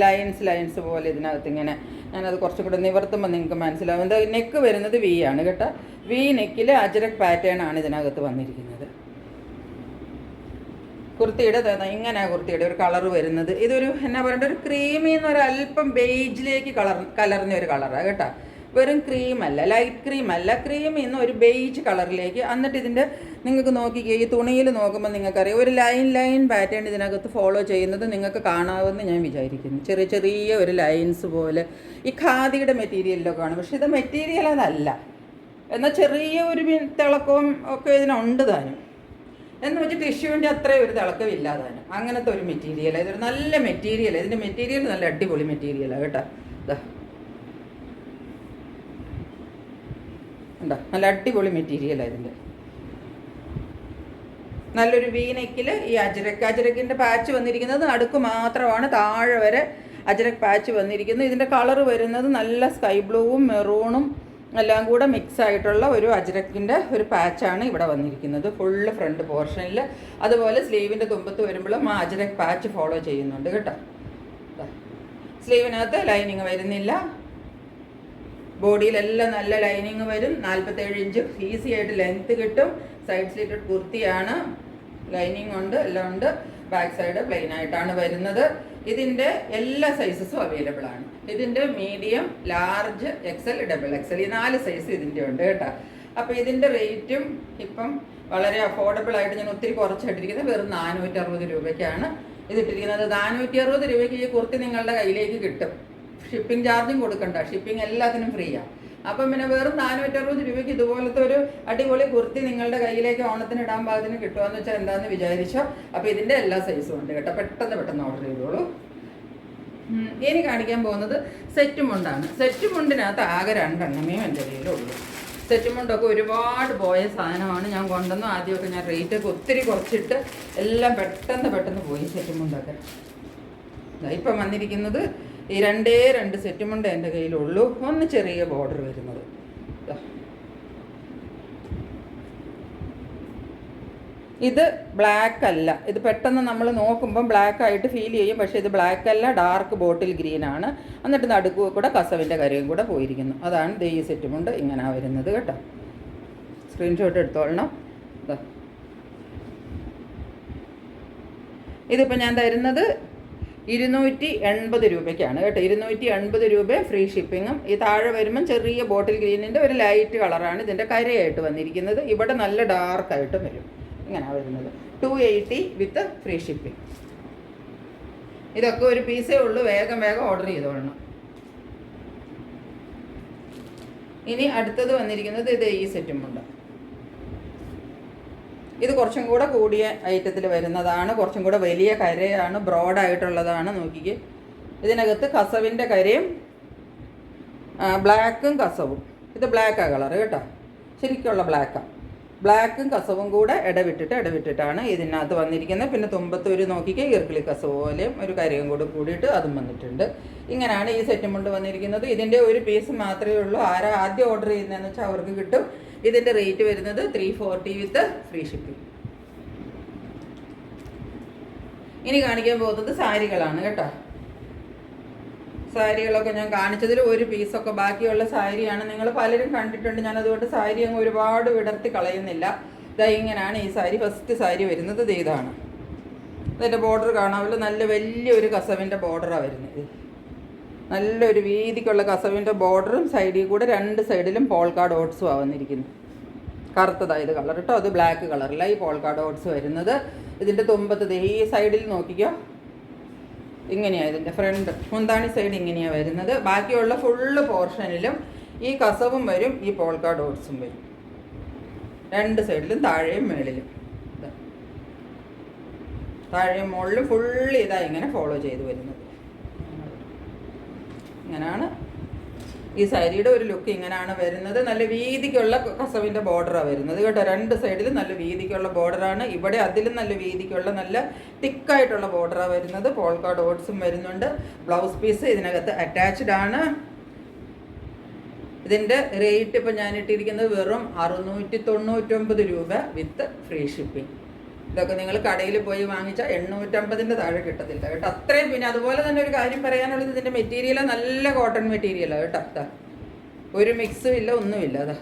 ലൈൻസ് പോലെ ഇതിനകത്ത് ഇങ്ങനെ. ഞാനത് കുറച്ചും കൂടെ നിവർത്തുമ്പോൾ നിങ്ങൾക്ക് മനസ്സിലാവും. എന്താ നെക്ക് വരുന്നത് വി ആണ് കേട്ടോ. വി നെക്കിൽ അജ്രക് പാറ്റേൺ ആണ് ഇതിനകത്ത് വന്നിരിക്കുന്നത്. കുർത്തിയുടെ ഇങ്ങനെ കുർത്തിയുടെ ഒരു കളർ വരുന്നത്. ഇതൊരു എന്നാ പറയേണ്ടത്, ഒരു ക്രീമി എന്നൊരു അല്പം ബെയ്ജിലേക്ക് കലർന്ന ഒരു കളറാണ് കേട്ടോ. വെറും ക്രീമല്ല, ലൈറ്റ് ക്രീമല്ല, ക്രീമിൽ നിന്ന് ഒരു ബെയ്ജ് കളറിലേക്ക്. എന്നിട്ട് ഇതിൻ്റെ നിങ്ങൾക്ക് നോക്കിക്കുക, ഈ തുണിയിൽ നോക്കുമ്പോൾ നിങ്ങൾക്കറിയാം ഒരു ലൈൻ പാറ്റേൺ ഇതിനകത്ത് ഫോളോ ചെയ്യുന്നത് നിങ്ങൾക്ക് കാണാമെന്ന് ഞാൻ വിചാരിക്കുന്നു. ചെറിയ ഒരു ലൈൻസ് പോലെ ഈ ഖാദിയുടെ മെറ്റീരിയലിലൊക്കെ ആണ്. പക്ഷെ ഇത് മെറ്റീരിയൽ അതല്ല, എന്നാൽ ചെറിയ ഒരു തിളക്കവും ഒക്കെ ഇതിനുണ്ട് താനും. എന്ന് വെച്ച് ടിഷ്യൂവിൻ്റെ അത്രയും ഒരു തിളക്കമില്ലാതാനും അങ്ങനത്തെ ഒരു മെറ്റീരിയലാണ്. ഇതൊരു നല്ല മെറ്റീരിയലാണ്. ഇതിൻ്റെ മെറ്റീരിയൽ നല്ല അടിപൊളി മെറ്റീരിയലാണ് കേട്ടോ. ഇതാ ഉണ്ടോ, നല്ല അടിപൊളി മെറ്റീരിയലാണ് ഇതിൻ്റെ. നല്ലൊരു വീനെക്കിൽ ഈ അജ്രക്കിൻ്റെ പാച്ച് വന്നിരിക്കുന്നത് നടുക്ക് മാത്രമാണ്, താഴെ വരെ അജ്രക് പാച്ച് വന്നിരിക്കുന്നത്. ഇതിൻ്റെ കളർ വരുന്നത് നല്ല സ്കൈ ബ്ലൂവും മെറൂണും എല്ലാം കൂടെ മിക്സ് ആയിട്ടുള്ള ഒരു അജ്രക്കിൻ്റെ ഒരു പാച്ചാണ് ഇവിടെ വന്നിരിക്കുന്നത് ഫുള്ള് ഫ്രണ്ട് പോർഷനിൽ. അതുപോലെ സ്ലീവിൻ്റെ തുമ്പത്ത് വരുമ്പോഴും ആ അജ്രക് പാച്ച് ഫോളോ ചെയ്യുന്നുണ്ട് കേട്ടോ. സ്ലീവിനകത്ത് ലൈനിങ് വരുന്നില്ല, ബോഡിയിലെല്ലാം നല്ല ലൈനിങ് വരും. 47 ഇഞ്ച് ഈസി ആയിട്ട് ലെങ്ത്ത് കിട്ടും. സൈഡ് സ്ലിറ്റഡ് കുർത്തിയാണ്, ലൈനിങ് ഉണ്ട്, എല്ലാം ഉണ്ട്. ബാക്ക് സൈഡ് പ്ലെയിൻ ആയിട്ടാണ് വരുന്നത്. ഇതിൻ്റെ എല്ലാ സൈസസും അവൈലബിൾ ആണ്. ഇതിൻ്റെ medium, large, XL, double XL ഈ 4 സൈസ് ഇതിൻ്റെ ഉണ്ട് കേട്ടോ. അപ്പോൾ ഇതിൻ്റെ റേറ്റും ഇപ്പം വളരെ അഫോർഡബിൾ ആയിട്ട് ഞാൻ ഒത്തിരി കുറച്ചിട്ടിരിക്കുന്നത് വെറും 460 രൂപയ്ക്കാണ് ഇതിട്ടിരിക്കുന്നത്. 460 രൂപയ്ക്ക് ഈ കുർത്തി നിങ്ങളുടെ കയ്യിലേക്ക് കിട്ടും. ഷിപ്പിംഗ് ചാർജും കൊടുക്കണ്ട, ഷിപ്പിംഗ് എല്ലാത്തിനും ഫ്രീയാണ്. അപ്പം പിന്നെ വെറും 460 രൂപയ്ക്ക് ഇതുപോലത്തെ ഒരു അടിപൊളി കുർത്തി നിങ്ങളുടെ കയ്യിലേക്ക് ഓണത്തിന് ഇടാൻ പാകത്തിന് കിട്ടുകയെന്ന് വെച്ചാൽ എന്താണെന്ന് വിചാരിച്ചോ. അപ്പോൾ ഇതിൻ്റെ എല്ലാ സൈസും ഉണ്ട് കേട്ടോ. പെട്ടെന്ന് ഓർഡർ ചെയ്തോളൂ. ഇനി കാണിക്കാൻ പോകുന്നത് സെറ്റ് മുണ്ടാണ്. സെറ്റ് മുണ്ടിനകത്ത് ആകെ 2 എണ്ണമേ എൻ്റെ കയ്യിലുള്ളൂ. സെറ്റ് മുണ്ടൊക്കെ ഒരുപാട് പോയ സാധനമാണ്. ഞാൻ കൊണ്ടുവന്നു ആദ്യമൊക്കെ ഞാൻ റേറ്റൊക്കെ ഒത്തിരി കുറച്ചിട്ട് എല്ലാം പെട്ടെന്ന് പോയി സെറ്റ് മുണ്ടൊക്കെ. ഇപ്പം വന്നിരിക്കുന്നത് ഈ 2 സെറ്റ് മുണ്ട് എൻ്റെ കയ്യിലുള്ളൂ. ഒന്ന് ചെറിയ ബോർഡർ വരുന്നത്. ഇത് ബ്ലാക്ക് അല്ല, ഇത് പെട്ടെന്ന് നമ്മൾ നോക്കുമ്പം ബ്ലാക്ക് ആയിട്ട് ഫീൽ ചെയ്യും. പക്ഷേ ഇത് ബ്ലാക്ക് അല്ല, ഡാർക്ക് ബോട്ടിൽ ഗ്രീൻ ആണ്. എന്നിട്ട് നടുക്ക് കൂടെ കസവിൻ്റെ കരയും കൂടെ പോയിരിക്കുന്നു. അതാണ് ഈ സെറ്റ് മുണ്ട് ഇങ്ങനെ വരുന്നത് കേട്ടോ. സ്ക്രീൻഷോട്ട് എടുത്തോളണം. ഇതിപ്പോൾ ഞാൻ തരുന്നത് 280 രൂപയ്ക്കാണ് കേട്ടോ. 280 രൂപ ഫ്രീ ഷിപ്പിങ്ങും. ഈ താഴെ വരുമ്പം ചെറിയ ബോട്ടിൽ ഗ്രീനിൻ്റെ ഒരു ലൈറ്റ് കളറാണ് ഇതിൻ്റെ കരയായിട്ട് വന്നിരിക്കുന്നത്. ഇവിടെ നല്ല ഡാർക്കായിട്ടും വരും. ഇങ്ങനെയാണ് വരുന്നത്. 280 വിത്ത് ഫ്രീ ഷിപ്പിംഗ്. ഇതൊക്കെ ഒരു പീസേ ഉള്ളൂ. വേഗം ഓർഡർ ചെയ്തോളണം. ഇനി അടുത്തത് വന്നിരിക്കുന്നത് ഇത് ഈ സെറ്റുമുണ്ട്. ഇത് കുറച്ചും കൂടെ കൂടിയ ഐറ്റത്തിൽ വരുന്നതാണ്. കുറച്ചും കൂടെ വലിയ കരയാണ്, ബ്രോഡായിട്ടുള്ളതാണ്. നോക്കിക്ക്, ഇതിനകത്ത് കസവിൻ്റെ കരയും ബ്ലാക്കും കസവും. ഇത് ബ്ലാക്കാണ് കളർ കേട്ടോ, ശരിക്കുള്ള ബ്ലാക്കാണ്. ബ്ലാക്കും കസവും കൂടെ ഇടവിട്ടിട്ടാണ് ഇതിനകത്ത് വന്നിരിക്കുന്നത്. പിന്നെ തുമ്പത്തൊരു നോക്കിക്ക് ഇർക്കിളി കസവ് പോലെയും ഒരു കരയും കൂടെ കൂടിയിട്ട് അതും വന്നിട്ടുണ്ട്. ഇങ്ങനെയാണ് ഈ സെറ്റും കൊണ്ട് വന്നിരിക്കുന്നത്. ഇതിൻ്റെ ഒരു പീസ് മാത്രമേ ഉള്ളൂ. ആരാ ആദ്യം ഓർഡർ ചെയ്യുന്നതെന്ന് വെച്ചാൽ അവർക്ക് കിട്ടും. ഇതിൻ്റെ റേറ്റ് വരുന്നത് 340 വിത്ത് ഫ്രീ ഷിപ്പിംഗ്. ഇനി കാണിക്കാൻ പോകുന്നത് സാരികളാണ് കേട്ടോ. സാരികളൊക്കെ ഞാൻ കാണിച്ചതിൽ ഒരു പീസൊക്കെ ബാക്കിയുള്ള സാരിയാണ്. നിങ്ങൾ പലരും കണ്ടിട്ടുണ്ട്. ഞാനതുകൊണ്ട് സാരി അങ്ങ് ഒരുപാട് വിടർത്തി കളയുന്നില്ല. ഇതാ ഇങ്ങനെയാണ് ഈ സാരി. ഫസ്റ്റ് സാരി വരുന്നത് ഇതാണ്. ഇതിൻ്റെ ബോർഡർ കാണാമല്ലോ, നല്ല വലിയൊരു കസവിൻ്റെ ബോർഡറാണ് വരുന്നത്. നല്ലൊരു വീതിക്കുള്ള കസവിൻ്റെ ബോർഡറും സൈഡിൽ കൂടെ 2 സൈഡിലും പോൾക്കാ ഡോട്ട്സും വന്നിരിക്കുന്നു. കറുത്തതായത് കളർ കേട്ടോ, അത് ബ്ലാക്ക് കളറില്ല ഈ പോൾക്കാ ഡോട്ട്സ് വരുന്നത്. ഇതിൻ്റെ തുമ്പത്ത് ഈ സൈഡിൽ നോക്കിക്കോ, ഇങ്ങനെയാണ് ഇതിൻ്റെ ഫ്രണ്ട് മുന്താണി സൈഡ് ഇങ്ങനെയാണ് വരുന്നത്. ബാക്കിയുള്ള ഫുള്ള് പോർഷനിലും ഈ കസവും വരും, ഈ പോൾക്കാ ഡോട്ട്സും വരും 2 സൈഡിലും, താഴെയും മേളിലും. താഴെയും മുകളിലും ഫുള്ള് ഇതാ ഇങ്ങനെ ഫോളോ ചെയ്ത് വരുന്നത്. ഇങ്ങനെയാണ് ഈ സാരിയുടെ ഒരു ലുക്ക്, ഇങ്ങനെയാണ് വരുന്നത്. നല്ല വീതിക്കുള്ള കസവിൻ്റെ ബോർഡറാണ് വരുന്നത് കേട്ടോ. 2 സൈഡിലും നല്ല വീതിക്കുള്ള ബോർഡറാണ്. ഇവിടെ അതിലും നല്ല വീതിക്കുള്ള നല്ല തിക്കായിട്ടുള്ള ബോർഡറാണ് വരുന്നത്. പോൾക്കാ ഡോട്ട്സും വരുന്നുണ്ട്. ബ്ലൗസ് പീസ് ഇതിനകത്ത് അറ്റാച്ച്ഡ് ആണ്. ഇതിൻ്റെ റേറ്റ് ഇപ്പം ഞാൻ ഇട്ടിരിക്കുന്നത് വെറും 699 രൂപ വിത്ത് ഫ്രീ ഷിപ്പിംഗ്. ഇതൊക്കെ നിങ്ങൾ കടയിൽ പോയി വാങ്ങിച്ചാൽ 850-ൻ്റെ താഴെ കിട്ടത്തില്ല കേട്ടോ. അത്രയും. പിന്നെ അതുപോലെ തന്നെ ഒരു കാര്യം പറയാനുള്ളത്, ഇതിൻ്റെ മെറ്റീരിയൽ നല്ല കോട്ടൺ മെറ്റീരിയലാണ് കേട്ടോ. അതാ ഒരു മിക്സും ഇല്ല, ഒന്നുമില്ല. അതാ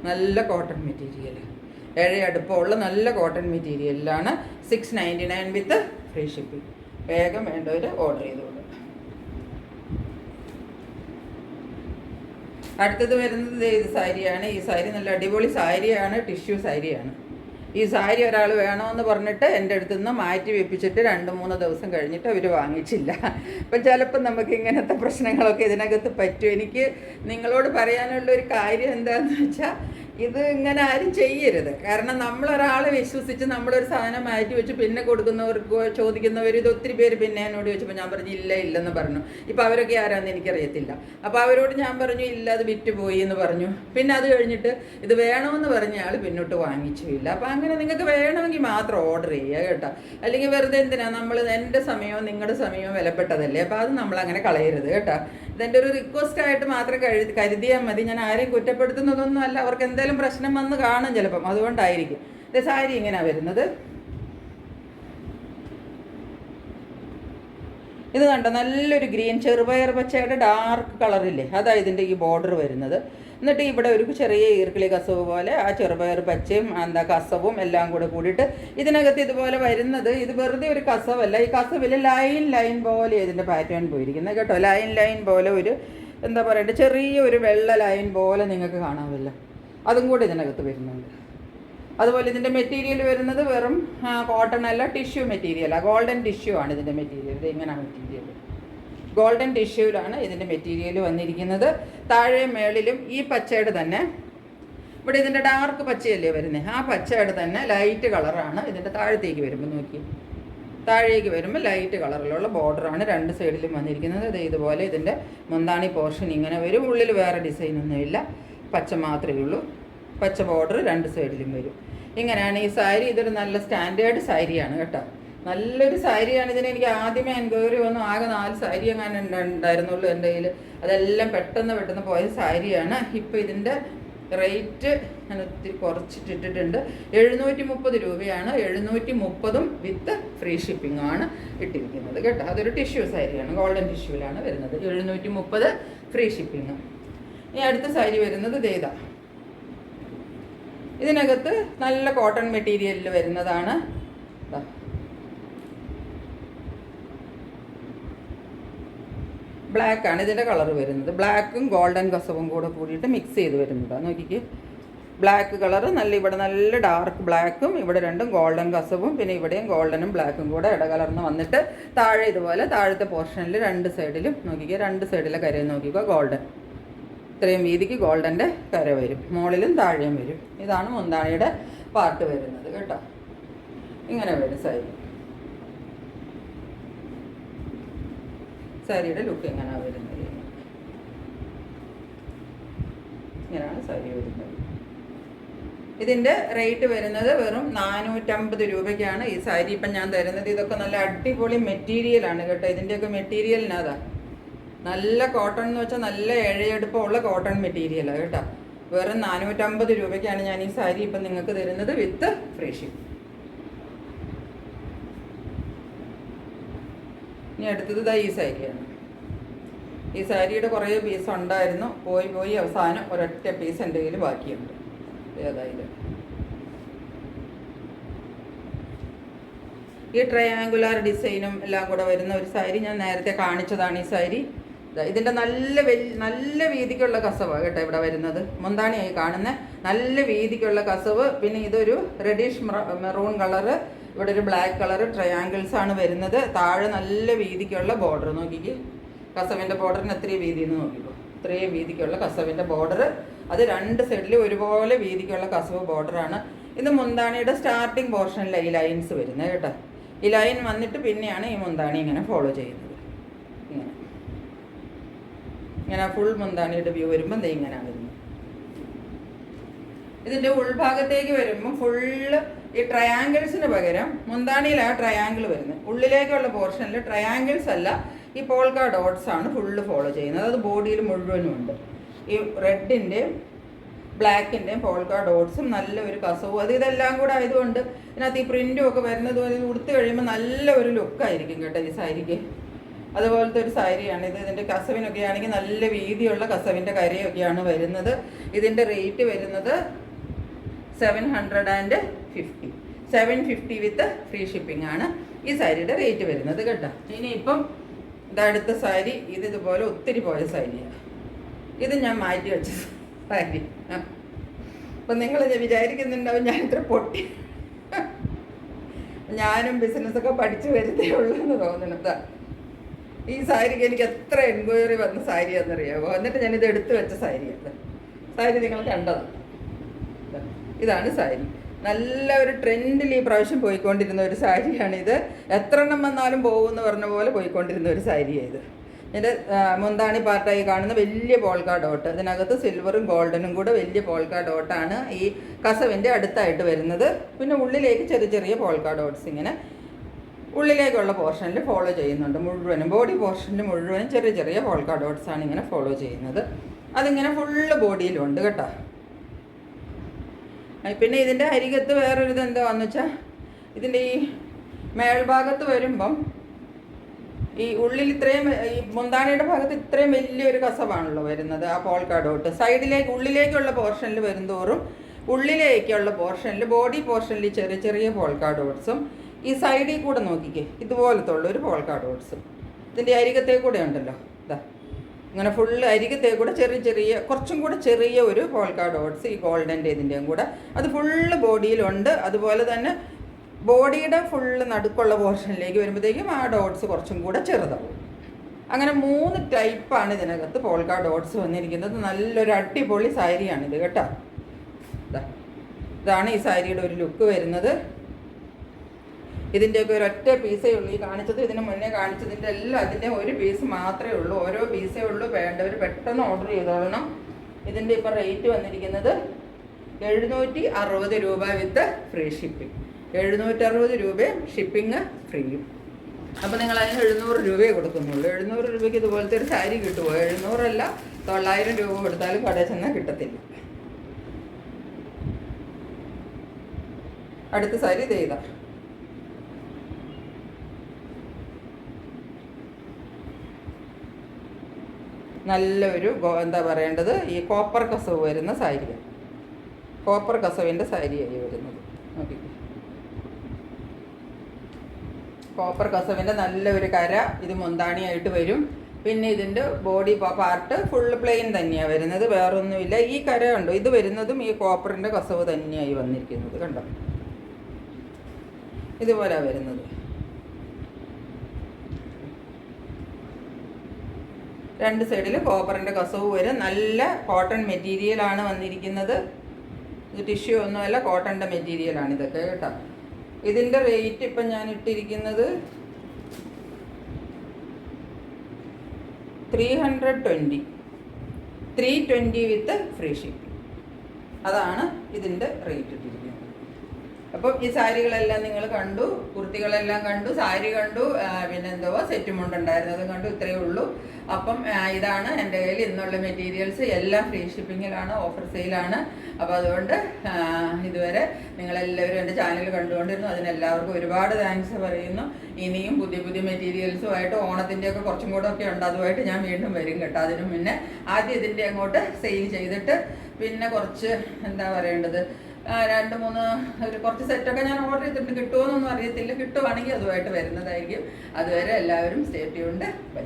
നല്ല കോട്ടൺ മെറ്റീരിയൽ, അടുപ്പമുള്ള നല്ല കോട്ടൺ മെറ്റീരിയലിലാണ്. 699 വിത്ത് ഫ്രീ ഷിപ്പിംഗ്. വേഗം വേണ്ടവർ ഓർഡർ ചെയ്തോളൂ. അടുത്തത് വരുന്നത് ഇത് സാരിയാണ്. ഈ സാരി നല്ല അടിപൊളി സാരിയാണ്, ടിഷ്യൂ സാരിയാണ്. ഈ സാരി ഒരാൾ വേണമെന്ന് പറഞ്ഞിട്ട് എൻ്റെ അടുത്ത് നിന്ന് മാറ്റി വെപ്പിച്ചിട്ട് 2-3 ദിവസം കഴിഞ്ഞിട്ട് അവർ വാങ്ങിച്ചില്ല. അപ്പം ചിലപ്പോൾ നമുക്ക് ഇങ്ങനത്തെ പ്രശ്നങ്ങളൊക്കെ ഇതിനകത്ത് പറ്റും. എനിക്ക് നിങ്ങളോട് പറയാനുള്ളൊരു കാര്യം എന്താണെന്ന് വെച്ചാൽ, ഇത് ഇങ്ങനെ ആരും ചെയ്യരുത്. കാരണം നമ്മളൊരാളെ വിശ്വസിച്ച് നമ്മളൊരു സാധനം മാറ്റി വെച്ച് പിന്നെ കൊടുക്കുന്നവർക്ക് ചോദിക്കുന്നവർ, ഇത് ഒത്തിരി പേര് പിന്നെ എന്നോട് ചോദിച്ചപ്പോൾ ഞാൻ പറഞ്ഞു ഇല്ലെന്ന് പറഞ്ഞു. ഇപ്പോൾ അവരൊക്കെ ആരാന്ന് എനിക്കറിയത്തില്ല. അപ്പോൾ അവരോട് ഞാൻ പറഞ്ഞു ഇല്ല, അത് വിറ്റ് പോയി എന്ന് പറഞ്ഞു. പിന്നെ അത് കഴിഞ്ഞിട്ട് ഇത് വേണമെന്ന് പറഞ്ഞ ആൾ പിന്നോട്ട് വാങ്ങിച്ചില്ല. അപ്പോൾ അങ്ങനെ നിങ്ങൾക്ക് വേണമെങ്കിൽ മാത്രം ഓർഡർ ചെയ്യുക കേട്ടോ. അല്ലെങ്കിൽ വെറുതെ എന്തിനാ നമ്മൾ, എൻ്റെ സമയവും നിങ്ങളുടെ സമയവും വിലപ്പെട്ടതല്ലേ. അപ്പോൾ അത് നമ്മളങ്ങനെ കളയരുത് കേട്ടോ. ഇതെൻ്റെ ഒരു റിക്വസ്റ്റ് ആയിട്ട് മാത്രം കരുതിയാൽ മതി. ഞാൻ ആരെയും കുറ്റപ്പെടുത്തുന്നതൊന്നും അല്ല. അവർക്ക് എന്തെങ്കിലും പ്രശ്നം വന്ന് കാണും ചിലപ്പം, അതുകൊണ്ടായിരിക്കും. ഇത് സാരി ഇങ്ങനെയാണ് വരുന്നത്. ഇത് കണ്ടോ, നല്ലൊരു ഗ്രീൻ ചെറുപയർ പച്ചയുടെ ഡാർക്ക് കളറില്ലേ, അതാണ് ഇതിൻ്റെ ഈ ബോർഡർ വരുന്നത്. എന്നിട്ട് ഇവിടെ ഒരു ചെറിയ ഈർക്കിളി കസവ് പോലെ ആ ചെറുപയർ പച്ചയും കസവും എല്ലാം കൂടെ കൂടിയിട്ട് ഇതിനകത്ത് ഇതുപോലെ വരുന്നത്. ഇത് വെറുതെ ഒരു കസവല്ല, ഈ കസവിൽ ലൈൻ പോലെ ഇതിൻ്റെ പാറ്റേൺ പോയിരിക്കുന്നത് കേട്ടോ. ലൈൻ പോലെ ഒരു എന്താ പറയണ്ടേ, ചെറിയൊരു വെള്ള ലൈൻ പോലെ നിങ്ങൾക്ക് കാണാമല്ലോ, അതും കൂടെ ഇതിനകത്ത് വരുന്നുണ്ട്. അതുപോലെ ഇതിൻ്റെ മെറ്റീരിയൽ വരുന്നത് വെറും കോട്ടൺ അല്ല, ടിഷ്യൂ മെറ്റീരിയലാണ്. ഗോൾഡൻ ടിഷ്യൂ ആണ് ഇതിൻ്റെ മെറ്റീരിയൽ. ഇത് ഇങ്ങനെയാണ് മെറ്റീരിയൽ, ഗോൾഡൻ ടിഷ്യൂവിലാണ് ഇതിൻ്റെ മെറ്റീരിയൽ വന്നിരിക്കുന്നത്. താഴെ മേളിലും ഈ പച്ചയുടെ തന്നെ, ഇവിടെ ഇതിൻ്റെ ഡാർക്ക് പച്ചയല്ലേ വരുന്നത്, ആ പച്ചയുടെ തന്നെ ലൈറ്റ് കളറാണ് ഇതിൻ്റെ താഴത്തേക്ക് വരുമ്പോൾ. നോക്കി, താഴേക്ക് വരുമ്പോൾ ലൈറ്റ് കളറിലുള്ള ബോർഡറാണ് 2 സൈഡിലും വന്നിരിക്കുന്നത്. ഇത് ഇതുപോലെ ഇതിൻ്റെ മുന്താണി പോർഷൻ ഇങ്ങനെ വരും. ഉള്ളിൽ വേറെ ഡിസൈനൊന്നുമില്ല, പച്ച മാത്രമേ ഉള്ളൂ. പച്ച ബോർഡർ 2 സൈഡിലും വരും. ഇങ്ങനെയാണ് ഈ സാരി. ഇതൊരു നല്ല സ്റ്റാൻഡേർഡ് സാരിയാണ് കേട്ടോ. നല്ലൊരു സാരിയാണ്. ഇതിന് എനിക്ക് ആദ്യമേ എൻക്വയറി വന്നു, ആകെ 4 സാരി അങ്ങനെ ഉണ്ടായിരുന്നുള്ളൂ എൻ്റെ കയ്യിൽ. അതെല്ലാം പെട്ടെന്ന് പോയ സാരിയാണ്. ഇപ്പോൾ ഇതിൻ്റെ റേറ്റ് ഞാൻ ഒത്തിരി കുറച്ചിട്ടിട്ടുണ്ട്. 730 രൂപയാണ്. 730 വിത്ത് ഫ്രീ ഷിപ്പിംഗ് ആണ് ഇട്ടിരിക്കുന്നത് കേട്ടോ. അതൊരു ടിഷ്യൂ സാരിയാണ്, ഗോൾഡൻ ടിഷ്യൂവിലാണ് വരുന്നത്. 730 ഫ്രീ ഷിപ്പിംഗ്. ഇനി അടുത്ത സാരി വരുന്നത് ദേദ. ഇതിനകത്ത് നല്ല കോട്ടൺ മെറ്റീരിയലിൽ വരുന്നതാണ്. ബ്ലാക്കാണ് ഇതിൻ്റെ കളർ വരുന്നത്. ബ്ലാക്കും ഗോൾഡൻ കസവും കൂടെ കൂടിയിട്ട് മിക്സ് ചെയ്ത് വരുന്നതാണ്. നോക്കിക്ക്, ബ്ലാക്ക് കളർ നല്ല, ഇവിടെ നല്ല ഡാർക്ക് ബ്ലാക്കും, ഇവിടെ 2 ഗോൾഡൻ കസവും, പിന്നെ ഇവിടെയും ഗോൾഡനും ബ്ലാക്കും കൂടെ ഇടകലർന്ന് വന്നിട്ട് താഴെ ഇതുപോലെ താഴത്തെ പോർഷനിൽ 2 സൈഡിലും നോക്കിക്കുക, 2 സൈഡിലെ കരയും നോക്കിക്കുക ഗോൾഡൻ. ഇത്രയും വീതിക്ക് ഗോൾഡൻ്റെ കര വരും, മുകളിലും താഴെയും വരും. ഇതാണ് മുന്താണിയുടെ പാർട്ട് വരുന്നത് കേട്ടോ. ഇങ്ങനെ വരും സാരി. സാരിയുടെ ലുക്ക് എങ്ങനെയാണ് വരുന്നത്, ഇങ്ങനെയാണ് സാരി വരുന്നത്. ഇതിൻ്റെ റേറ്റ് വരുന്നത് വെറും 450 രൂപയ്ക്കാണ് ഈ സാരി ഇപ്പം ഞാൻ തരുന്നത്. ഇതൊക്കെ നല്ല അടിപൊളി മെറ്റീരിയലാണ് കേട്ടോ. ഇതിൻ്റെയൊക്കെ മെറ്റീരിയലിനതാ നല്ല കോട്ടൺ എന്ന് വെച്ചാൽ നല്ല ഇഴയെടുപ്പമുള്ള കോട്ടൺ മെറ്റീരിയലാണ് കേട്ടോ. വെറും 450 രൂപയ്ക്കാണ് ഞാൻ ഈ സാരി ഇപ്പം നിങ്ങൾക്ക് തരുന്നത് വിത്ത് ഫ്രീ ഷിപ്പ്. ഇനി അടുത്തത് ഈ സാരിയാണ്. ഈ സാരിയുടെ കുറേ പീസ് ഉണ്ടായിരുന്നു, പോയി അവസാനം ഒരൊറ്റ പീസ് എൻ്റെ കയ്യിൽ ബാക്കിയുണ്ട്. ഏതായാലും ഈ ട്രയാങ്കുലാർ ഡിസൈനും എല്ലാം കൂടെ വരുന്ന ഒരു സാരി ഞാൻ നേരത്തെ കാണിച്ചതാണ്. ഈ സാരി ഇതിൻ്റെ നല്ല വീതിക്കുള്ള കസവ് കേട്ടോ ഇവിടെ വരുന്നത്. മുന്താണിയായി കാണുന്ന നല്ല വീതിക്കുള്ള കസവ്. പിന്നെ ഇതൊരു റെഡിഷ് മെറൂൺ കളറ്, ഇവിടെ ഒരു ബ്ലാക്ക് കളറ് ട്രയാങ്കിൾസ് ആണ് വരുന്നത്. താഴെ നല്ല വീതിക്കുള്ള ബോർഡർ നോക്കിക്ക്. കസവിൻ്റെ ബോർഡറിന് എത്രയും വീതി എന്ന് നോക്കിക്കോ. ഇത്രയും വീതിക്കുള്ള കസവിൻ്റെ ബോർഡർ. അത് രണ്ട് സൈഡിലും ഒരുപോലെ വീതിക്കുള്ള കസവ് ബോർഡറാണ്. ഇത് മുന്താണിയുടെ സ്റ്റാർട്ടിങ് പോർഷനിലെ ഈ ലൈൻസ് വരുന്നത് കേട്ടോ. ഈ ലൈൻ വന്നിട്ട് പിന്നെയാണ് ഈ മുന്താണി ഇങ്ങനെ ഫോളോ ചെയ്യുന്നത്. ഇങ്ങനെ ഫുൾ മുന്താണിയുടെ വ്യൂ വരുമ്പോൾ ദേ ഇങ്ങനെയാണ് വരുന്നത്. ഇതിൻ്റെ ഉൾഭാഗത്തേക്ക് വരുമ്പോൾ ഫുള്ള് ഈ ട്രയാങ്കിൾസിന് പകരം മുന്താണിയിലാണ് ട്രയാങ്കിൾ വരുന്നത്. ഉള്ളിലേക്കുള്ള പോർഷനിൽ ട്രയാങ്കിൾസ് അല്ല, ഈ പോൾക്ക ഡോട്ട്സ് ആണ് ഫുള്ള് ഫോളോ ചെയ്യുന്നത്. അത് ബോഡിയിൽ മുഴുവനും ഉണ്ട്. ഈ റെഡിൻ്റെയും ബ്ലാക്കിൻ്റെയും പോൾക്ക ഡോട്ട്സും നല്ല ഒരു കസവും ഇതെല്ലാം കൂടെ ആയതുകൊണ്ട് ഇതിനകത്ത് ഈ പ്രിൻറ്റും ഒക്കെ വരുന്നത് പോലെ ഉടുത്ത് കഴിയുമ്പോൾ നല്ല ഒരു ലുക്കായിരിക്കും കേട്ടോ ഈ സാരിക്ക്. അതുപോലത്തെ ഒരു സാരിയാണ് ഇത്. ഇതിൻ്റെ കസവിനൊക്കെ ആണെങ്കിൽ നല്ല വീതിയുള്ള കസവിൻ്റെ കരയൊക്കെയാണ് വരുന്നത്. ഇതിൻ്റെ റേറ്റ് വരുന്നത് 750 വിത്ത് ഫ്രീ ഷിപ്പിംഗ് ആണ് ഈ സാരിയുടെ റേറ്റ് വരുന്നത് കേട്ടോ. ഇനിയിപ്പം ഇതടുത്ത സാരി ഇതുപോലെ ഒത്തിരി പോയ സാരിയാണ്. ഇത് ഞാൻ മാറ്റി വെച്ച സാരി. അപ്പം നിങ്ങൾ വിചാരിക്കുന്നുണ്ടാവും ഞാൻ ഇത്ര പൊട്ടി, ഞാനും ബിസിനസ്സൊക്കെ പഠിച്ചു വരുന്നേ ഉള്ളൂ എന്ന് തോന്നുന്നത്. ഈ സാരിക്ക് എനിക്ക് എത്ര എൻക്വയറി വന്ന സാരിയാണെന്നറിയാമോ? എന്നിട്ട് ഞാനിത് എടുത്തു വെച്ച സാരിയാണ്. സാരി നിങ്ങൾ കണ്ടത് ഇതാണ് സാരി. നല്ല ഒരു ട്രെൻഡിൽ ഈ പ്രാവശ്യം പോയിക്കൊണ്ടിരുന്ന ഒരു സാരിയാണിത്. എത്ര എണ്ണം വന്നാലും പോകുമെന്ന് പറഞ്ഞ പോലെ പോയിക്കൊണ്ടിരുന്ന ഒരു സാരിയാണ് ഇത്. ഇതിൻ്റെ മുന്താണി പാർട്ടായി കാണുന്ന വലിയ പോൾക്ക ഡോട്ട്, ഇതിനകത്ത് സിൽവറും ഗോൾഡനും കൂടെ വലിയ പോൾക്ക ഡോട്ടാണ് ഈ കസവിൻ്റെ അടുത്തായിട്ട് വരുന്നത്. പിന്നെ ഉള്ളിലേക്ക് ചെറിയ ചെറിയ പോൾക്ക ഡോട്ട്സ് ഇങ്ങനെ ഉള്ളിലേക്കുള്ള പോർഷനിൽ ഫോളോ ചെയ്യുന്നുണ്ട്. മുഴുവനും ബോഡി പോർഷനിൽ മുഴുവനും ചെറിയ ചെറിയ പോൾക്ക ഡോട്ട്സ് ആണ് ഇങ്ങനെ ഫോളോ ചെയ്യുന്നത്. അതിങ്ങനെ ഫുള്ള് ബോഡിയിലുണ്ട് കേട്ടോ. പിന്നെ ഇതിൻ്റെ അരികത്ത് വേറൊരു ഇത് എന്താണെന്ന് വെച്ചാൽ ഇതിൻ്റെ ഈ മേൽഭാഗത്ത് വരുമ്പം ഈ ഉള്ളിൽ ഇത്രയും ഈ മുന്താണിയുടെ ഭാഗത്ത് ഇത്രയും വലിയൊരു കസവാണല്ലോ വരുന്നത്. ആ പോൾക്ക ഡോട്ട് സൈഡിലേക്ക് ഉള്ളിലേക്കുള്ള പോർഷനിൽ വരുന്തോറും ഉള്ളിലേക്കുള്ള പോർഷനിൽ ബോഡി പോർഷനിൽ ചെറിയ ചെറിയ പോൾക്ക ഡോട്ട്സും ഈ സൈഡിൽ കൂടെ നോക്കിക്കേ ഇതുപോലത്തെ ഉള്ളൊരു പോൾക്ക ഡോട്ട്സും ഇതിൻ്റെ അരികത്തേ കൂടെ ഉണ്ടല്ലോ. ഇതാ ഇങ്ങനെ ഫുള്ള് അരികത്തേ കൂടെ ചെറിയ ചെറിയ കുറച്ചും കൂടെ ചെറിയ ഒരു പോൾക്ക ഡോട്ട്സ് ഈ ഗോൾഡൻ്റെ ഇതിൻ്റെയും കൂടെ അത് ഫുള്ള് ബോഡിയിലുണ്ട്. അതുപോലെ തന്നെ ബോഡിയുടെ ഫുള്ള് നടുക്കുള്ള പോർഷനിലേക്ക് വരുമ്പോഴത്തേക്കും ആ ഡോട്ട്സ് കുറച്ചും കൂടെ ചെറുതാവും. അങ്ങനെ 3 ടൈപ്പാണ് ഇതിനകത്ത് പോൾക്ക ഡോട്ട്സ് വന്നിരിക്കുന്നത്. നല്ലൊരു അടിപൊളി സാരിയാണിത് കേട്ടോ. ഇതാണ് ഈ സാരിയുടെ ഒരു ലുക്ക് വരുന്നത്. ഇതിൻ്റെയൊക്കെ ഒരൊറ്റ പീസേ ഉള്ളൂ ഈ കാണിച്ചത്. ഇതിന് മുന്നേ കാണിച്ചതിൻ്റെ എല്ലാം അതിൻ്റെ ഒരു പീസ് മാത്രമേ ഉള്ളൂ. ഓരോ പീസേ ഉള്ളൂ. വേണ്ടവർ പെട്ടെന്ന് ഓർഡർ ചെയ്തോളണം. ഇതിൻ്റെ ഇപ്പോൾ റേറ്റ് വന്നിരിക്കുന്നത് 760 രൂപ വിത്ത് ഫ്രീ ഷിപ്പിംഗ്. 760 രൂപയും ഷിപ്പിംഗ് ഫ്രീയും. അപ്പോൾ നിങ്ങൾ അതിന് 700 രൂപയെ കൊടുക്കുന്നുള്ളൂ. 700 രൂപയ്ക്ക് ഇതുപോലത്തെ ഒരു സാരി കിട്ടുമോ? 700 അല്ല 900 രൂപ കൊടുത്താലും കടയിൽ ചെന്നാൽ കിട്ടത്തില്ല. അടുത്ത സാരി ഇത് ചെയ്താ നല്ലൊരു എന്താ പറയേണ്ടത് ഈ കോപ്പർ കസവ് വരുന്ന സാരിയാണ്. കോപ്പർ കസവിൻ്റെ സാരിയായി വരുന്നത്. നോക്കി കോപ്പർ കസവിൻ്റെ നല്ലൊരു കര ഇത് മുന്താണിയായിട്ട് വരും. പിന്നെ ഇതിൻ്റെ ബോഡി പാർട്ട് ഫുള്ള് പ്ലെയിൻ തന്നെയാണ് വരുന്നത്, വേറൊന്നുമില്ല. ഈ കര കണ്ടോ, ഇത് വരുന്നതും ഈ കോപ്പറിൻ്റെ കസവ് തന്നെയായി വന്നിരിക്കുന്നത് കണ്ടോ, ഇതുപോലെയാണ് വരുന്നത്. രണ്ട് സൈഡിൽ കോപ്പറിൻ്റെ കസവ് വരും. നല്ല കോട്ടൺ മെറ്റീരിയലാണ് വന്നിരിക്കുന്നത്. ഇത് ടിഷ്യൂ ഒന്നുമല്ല, കോട്ടൻ്റെ മെറ്റീരിയലാണ് ഇതൊക്കെ കേട്ടോ. ഇതിൻ്റെ റേറ്റ് ഇപ്പം ഞാൻ ഇട്ടിരിക്കുന്നത് 320 വിത്ത് ഫ്രീ ഷിപ്പിംഗ്. അതാണ് ഇതിൻ്റെ റേറ്റ് ഇട്ടിരിക്കുന്നത്. അപ്പം ഈ സാരികളെല്ലാം നിങ്ങൾ കണ്ടു, കുർത്തികളെല്ലാം കണ്ടു, സാരി കണ്ടു, പിന്നെന്തോ സെറ്റും കൊണ്ടുണ്ടായിരുന്നതും കണ്ടു. ഇത്രയേ ഉള്ളൂ. അപ്പം ഇതാണ് എൻ്റെ കയ്യിൽ ഇന്നുള്ള മെറ്റീരിയൽസ്. എല്ലാം ഫ്രീ ഷിപ്പിങ്ങിലാണ്, ഓഫർ സെയിലാണ്. അപ്പോൾ അതുകൊണ്ട് ഇതുവരെ നിങ്ങളെല്ലാവരും എൻ്റെ ചാനൽ കണ്ടുകൊണ്ടിരുന്നു. അതിനെല്ലാവർക്കും ഒരുപാട് താങ്ക്സ് പറയുന്നു. ഇനിയും പുതിയ പുതിയ മെറ്റീരിയൽസുമായിട്ട് ഓണത്തിൻ്റെയൊക്കെ കുറച്ചും കൂടെ ഒക്കെ ഉണ്ട്, അതുമായിട്ട് ഞാൻ വീണ്ടും വരും കേട്ടോ. അതിനു മുന്നേ ആദ്യം ഇതിൻ്റെ അങ്ങോട്ട് സെയിൽ ചെയ്തിട്ട് പിന്നെ കുറച്ച് എന്താ പറയേണ്ടത് ഒരു കുറച്ച് സെറ്റൊക്കെ ഞാൻ ഓർഡർ ചെയ്തിട്ടുണ്ട്. കിട്ടുമോ എന്നൊന്നും അറിയത്തില്ല. കിട്ടുവാണെങ്കിൽ അതുമായിട്ട് വരുന്നതായിരിക്കും. അതുവരെ എല്ലാവരും സ്റ്റേ ട്യൂൺഡ്. ബൈ.